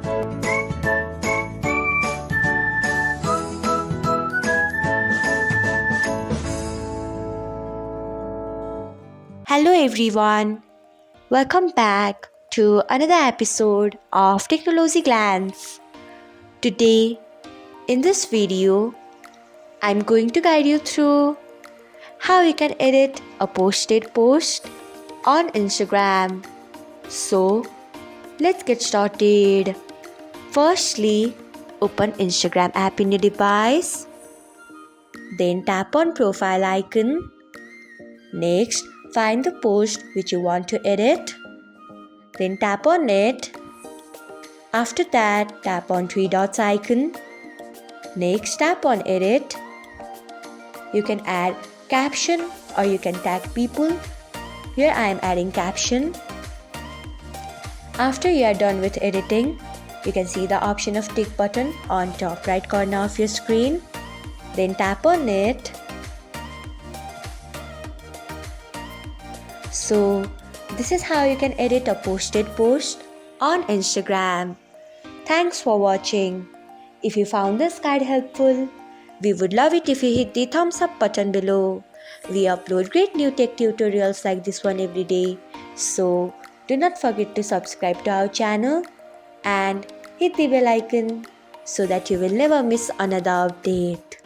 Hello everyone, welcome back to another episode of Technologyglance. Today, in this video, I'm going to guide you through how you can edit a posted post on Instagram. So, let's get started. Firstly, open Instagram app in your device. Then tap on profile icon. Next, find the post which you want to edit. Then tap on it. After that, tap on three dots icon. Next, tap on edit. You can add caption or you can tag people. Here I am adding caption. After you are done with editing, you can see the option of tick button on top right corner of your screen. Then tap on it. So, this is how you can edit a posted post on Instagram. Thanks for watching. If you found this guide helpful, we would love it if you hit the thumbs up button below. We upload great new tech tutorials like this one every day. So, do not forget to subscribe to our channel and hit the bell icon so that you will never miss another update.